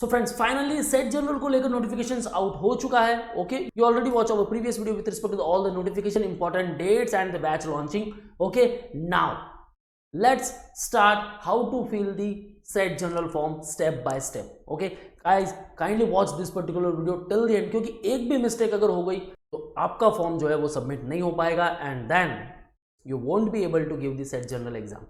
सो friends finally SET general को लेकर notifications out हो चुका है. Okay, you already watch our previous video with respect to all the notification, important dates and the batch launching. Okay, now let's start how to fill the set general form step by step. Okay guys, kindly watch this particular video till the end, क्योंकि एक भी mistake अगर हो गई तो आपका form जो है वो सबमिट नहीं हो पाएगा and then you won't be able to give the set general exam.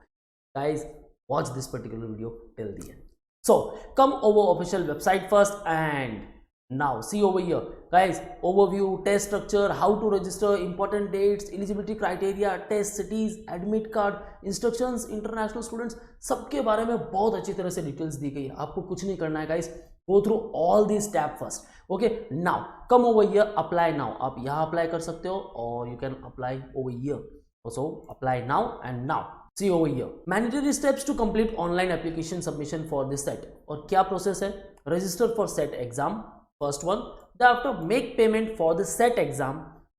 Guys, watch this particular video till the end. So come over official website first and now see over here guys, overview, test structure, how to register, important dates, eligibility criteria, test cities, admit card, instructions, international students, सबके बारे में बहुत अच्छी तरह से details दी गई है. आपको कुछ नहीं करना है guys, go through all these step first. Okay, now come over here, apply now. आप यहाँ अप्लाई कर सकते हो और you can apply over here. So apply now and now see over here, mandatory steps to complete online application submission for this set. और क्या process है? Register for set exam, first one. Thereafter make payment for the set exam,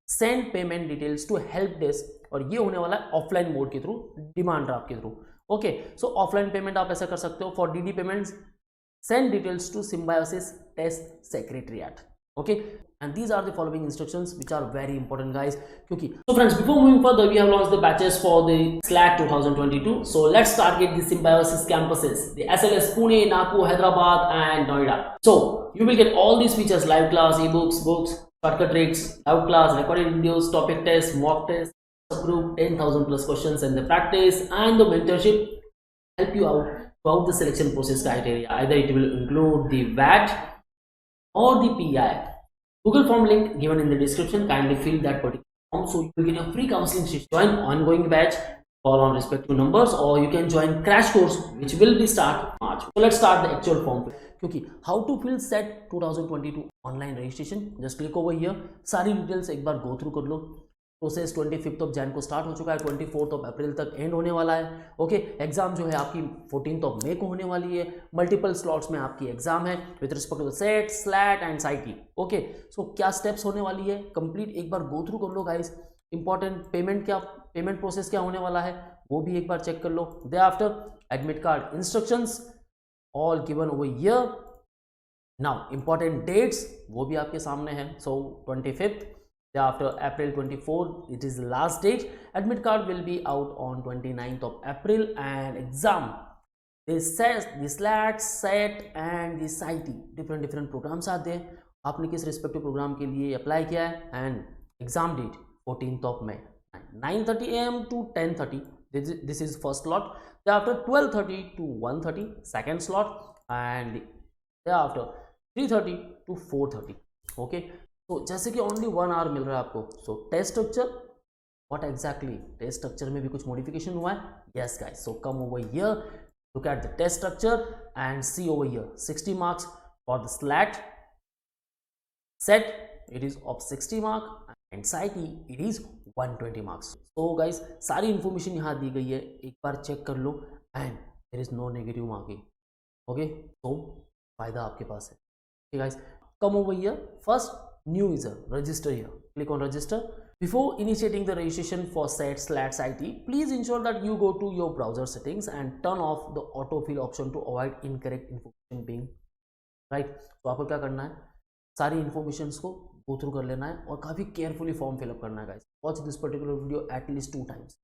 send payment details to help desk. और ये होने वाला है offline mode के through, demand draft के थ्रू. ओके, सो ऑफलाइन पेमेंट आप ऐसा कर सकते हो. For DD payments send details to Symbiosis Test Secretariat. Okay, and these are the following instructions which are very important guys. Kyunki so friends, before moving further, we have launched the batches for the SLAT 2022. So let's target the Symbiosis campuses, the SLS Pune, Nagpur, Hyderabad and Noida. So you will get all these features: live class, ebooks, books, shortcut tricks, live class, recorded videos, topic tests, mock tests, subgroup, 10,000 plus questions and the practice, and the mentorship help you out throughout the selection process criteria. Either it will include the VAT or the PI. Google form link given in the description. Kindly fill that particular form so you will get a free counseling session. Join ongoing batch, call on respective numbers, or you can join crash course which will be start March. So let's start the actual form. क्योंकि how to fill set 2022 online registration, just click over here. सारी details एक बार go through कर लो. Process 25 of Jain को start हो चुका है, 24 of April तक and होने वाला है. ओके, एग्जाम जो है आपकी 14 ऑफ मई को होने वाली है. मल्टीपल स्लॉट्स में आपकी एग्जाम है with respect to the SET, SLAT and SITEEE. Okay, so क्या स्टेप्स होने वाली है कंप्लीट एक बार गो थ्रू कर लो गाइस. इंपॉर्टेंट पेमेंट प्रोसेस क्या होने वाला है वो भी एक बार चेक कर लो. They after admit card instructions all given over here. Now important dates वो भी आपके सामने है. सो 25th, after April 24 it is the last date. Admit card will be out on 29th of April and exam, this says the SLAT, set and the SIT, different programs are there. आपने किस respective programme के लिए apply किया है and exam date 14th of May 9:30 AM to 10:30. This is first slot. Thereafter 12:30 to 1:30 second slot, and thereafter 3:30 to 4:30. Okay, तो जैसे कि only 1 our मिल रहा है आपको. So test structure, what exactly test structure में भी कुछ मॉडिफिकेशन हुआ है. Yes guys, so come over here, look at the test structure and see over here. 60 marks for the SLAT, SET it is of 60 mark and SITEEE it is 120 marks. तो guys सारी information यहाँ दी गई है, एक बार check कर लो and there is no negative marking. Okay, तो फायदा आपके पास है. Okay guys, come over here. First, new user, register here. Click on register. Before initiating the registration for set, SLAT, SIT, please ensure that you go to your browser settings and turn off the autofill option to avoid incorrect information being right. तो आपको क्या करना है, सारी information को go through कर लेना है और काफ़ी केयरफुली फॉर्म फिलअप करना है guys. Watch this particular video at least 2 times.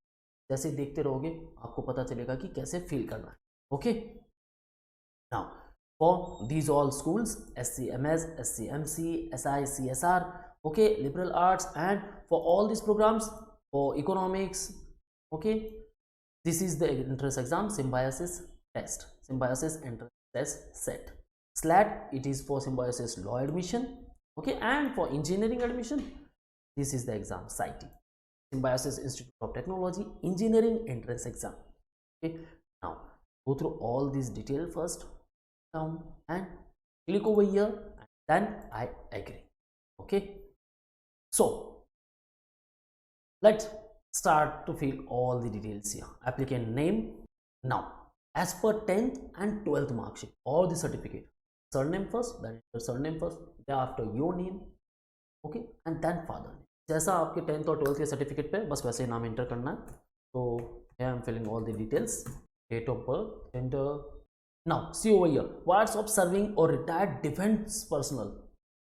जैसे देखते रहोगे आपको पता चलेगा कि कैसे फिल करना है. Okay, now for these all schools, SCMS, SCMC, SI, CSR, okay, liberal arts, and for all these programs for economics, okay, this is the entrance exam, Symbiosis test, Symbiosis entrance test set. SLAT, it is for Symbiosis law admission, okay, and for engineering admission, this is the exam, SIT, Symbiosis Institute of Technology engineering entrance exam. Okay, now go through all these detail first down and click over here and then I agree. Okay, so let's start to fill all the details here. Applicant name. Now as per 10th and 12th mark sheet or the certificate, surname first, that is your surname first, thereafter your name, okay, and then father name. जैसा आपके 10th और 12th के certificate पे बस वैसे नाम enter करना है. तो I am filling all the details, date of birth, gender, Now see over here, wards of serving or retired defense personnel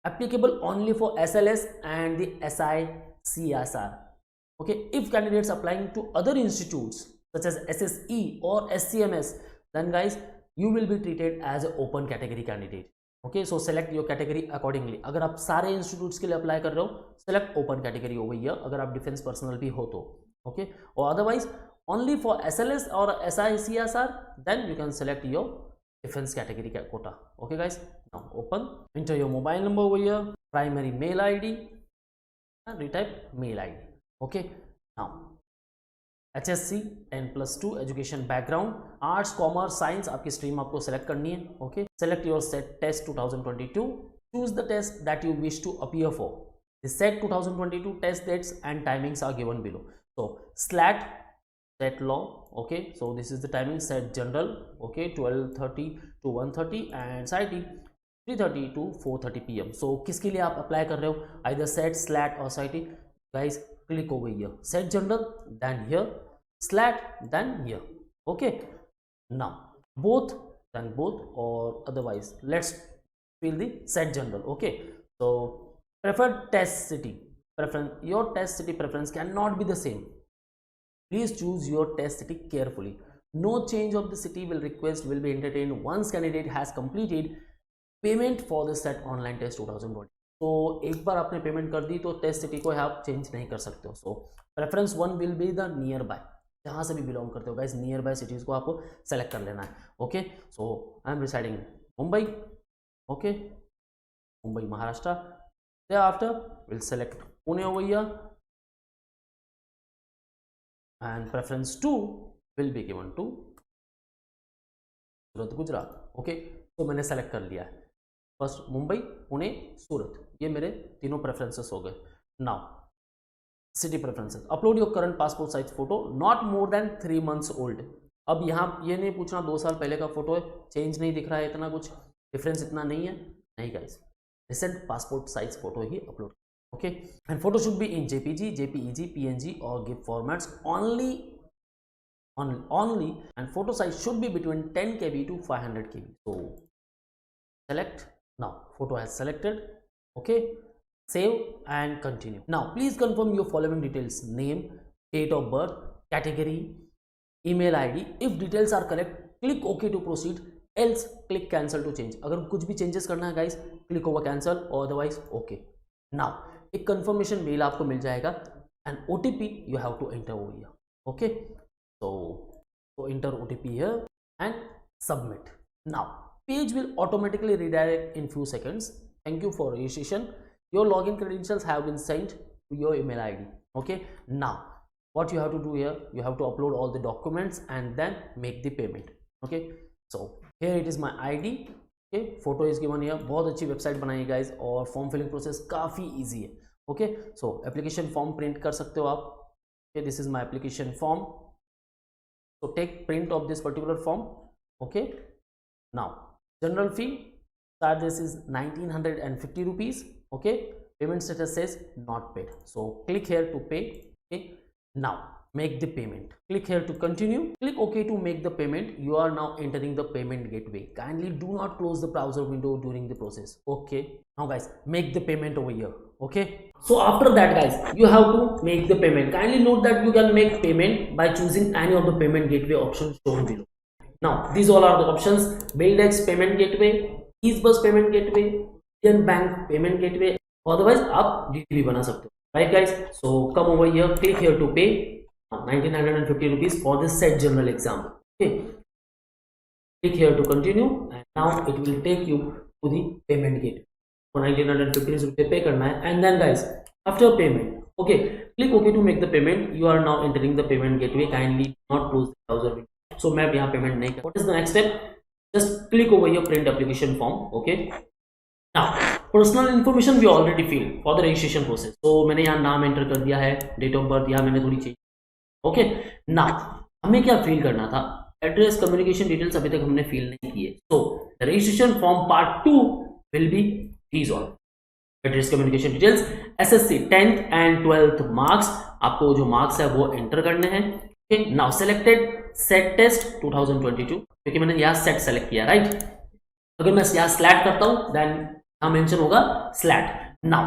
applicable only for SLS and the SICSR. Okay, if candidates applying to other institutes such as SSE or SCMS, then guys you will be treated as an open category candidate. Okay, so select your category accordingly. अगर आप सारे institutes के लिए apply कर रहे हो, select open category over here अगर आप डिफेंस पर्सनल भी हो तो. Okay, or otherwise only for SLS or SICSR, then you can select your defense category quota. Okay guys, now open, enter your mobile number over here, primary mail ID and retype mail ID. Okay, now HSC 10+2 education background, arts commerce science आपकी stream आपको select करनी है. Okay, select your SET test 2022, choose the test that you wish to appear for. The SET 2022 test dates and timings are given below. So SLAT SET law. Okay, so this is the timing. SET general, okay, 12:30 to 1:30 and SITEEE 3:30 to 4:30 PM. So किसके लिए आप apply कर रहे हो, either set, slate और साइटी. Guys, click over here, set general, then here, slat, then here. Okay, now both, then both, or otherwise let's fill the set general. Okay, so preferred test city preference, your test city preference cannot be the same. Please choose your test city carefully. No change of the city will be entertained once candidate has completed payment for the set online test 2020. तो एक बार आपने payment कर दी तो test city को आप change नहीं कर सकते हो. So preference 1 will be the nearby, जहाँ से भी बिलोंग करते हो गाइस, नियर बाय सिटीज़ को आपको सेलेक्ट कर लेना है. Okay, so I am residing Mumbai. Okay, Mumbai Maharashtra. After will select Pune over here and preference 2 will be given to Surat Gujarat. Okay, तो मैंने सेलेक्ट कर लिया है. फर्स्ट मुंबई, पुणे, सूरत, ये मेरे तीनों प्रेफरेंसेस हो गए. Now city preferences, upload your current passport size photo not more than 3 months old. अब यहाँ ये नहीं पूछना 2 साल पहले का फोटो है, चेंज नहीं दिख रहा है, इतना कुछ डिफरेंस इतना नहीं है. नहीं guys, recent passport size photo he upload. Okay, and photo should be in JPG, JPEG, PNG और GIF formats only, and photo size should be between 10 KB to 500 KB. So select. Now photo has selected. Okay, save and continue. Now please confirm your following details: name, date of birth, category, email ID. If details are correct, click OK to proceed, else click cancel to change. अगर कुछ भी changes करना है guys, click over cancel or otherwise OK. Now एक confirmation mail आपको मिल जाएगा and OTP you have to enter over here. Okay, so enter OTP here and submit. Now page will automatically redirect in few seconds. Thank you for registration. Your login credentials have been sent to your email ID. Okay, now what you have to do here, you have to upload all the documents and then make the payment. Okay, so here it is my ID. Okay, photo is given here. बहुत अच्छी website बनाई guys और form filling process काफ़ी easy है. Okay, सो application form print कर सकते हो आप. Okay, this is my application form. So take print of this particular form. Okay, now general fee charges is 1950 rupees. Okay, payment status says not paid, so click here to pay. Okay, now make the payment, click here to continue, click OK to make the payment. You are now entering the payment gateway. Kindly do not close the browser window during the process. Okay, now guys, make the payment over here. Okay, so after that guys, you have to make the payment. Kindly note that you can make payment by choosing any of the payment gateway options shown below. Now these all are the options: BillDex payment gateway, EaseBus payment gateway, Indian Bank payment gateway. Otherwise आप DTV बना सकते हो. Right guys, so come over here, click here to pay 1950 rupees for this set general exam. Okay, click here to continue and now it will take you to the payment gateway. For 1950 रुपये पे करना है and then guys after payment, okay, click OK to make the payment. You are now entering the payment gateway. Kindly not close the browser window. So मैं यहाँ payment नहीं कर. What is the next step? Just click over here, print application form. Okay. Now personal information we already fill for the registration process. So मैंने यहाँ नाम enter कर दिया है, डेट ऑफ बर्थ यहाँ मैंने थोड़ी चेंज. ओके, now हमें क्या फिल करना था? एड्रेस, कम्युनिकेशन डिटेल्स अभी तक हमने फिल नहीं किए. So the registration form part 2 will be these all. Address, communication details, SSC 10th and 12th marks. आपको जो मार्क्स है वो एंटर करने हैं. Okay now selected SET test 2022 क्योंकि मैंने यहाँ सेट सेलेक्ट किया राइट। अगर मैं यहाँ स्लैट करता हूँ देन यहाँ मेंशन होगा SLAT. Now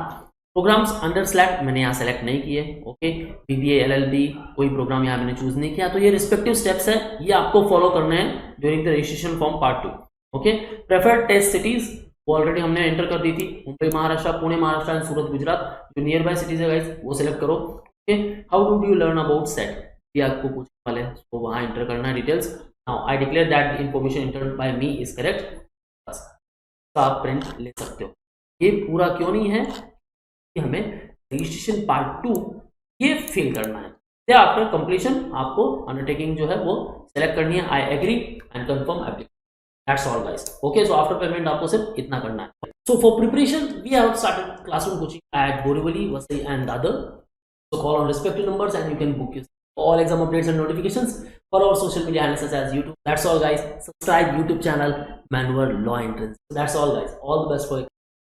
programs under SLAT मैंने यहाँ सेलेक्ट नहीं किए। ओके बीबीए एलएलबी कोई प्रोग्राम यहाँ मैंने चूज नहीं किया। तो ये रिस्पेक्टिव स्टेप्स है, ये आपको फॉलो करने हैं during the registration form part 2। Okay preferred test cities वो ऑलरेडी हमने एंटर कर दी थी, मुंबई महाराष्ट्र, पुणे महाराष्ट्र एंड सूरत गुजरात, जो नियर बाय सिटीज है गाइस वो सिलेक्ट करो। Okay how do you learn about SET, ये आपको पूछने वाले हैं, तो वहाँ एंटर करना है details. Now I declare that information entered by me is correct, बस आप प्रिंट ले सकते हो। ये पूरा क्यों नहीं है कि हमें रजिस्ट्रेशन पार्ट 2 ये फिल करना है। आफ्टर कंप्लीशन आपको अंडरटेकिंग जो है वो सेलेक्ट करनी है, I agree and confirm application, that's all guys. Okay so after payment आपको सिर्फ इतना करना है। So for preparation we have started classroom coaching at Borivali, Vasai and Dadar. So call on respective numbers and you can book all exam updates and notifications. Follow our social media handles such as YouTube. That's all guys. Subscribe YouTube channel Manual Law Entrance. That's all guys. All the best for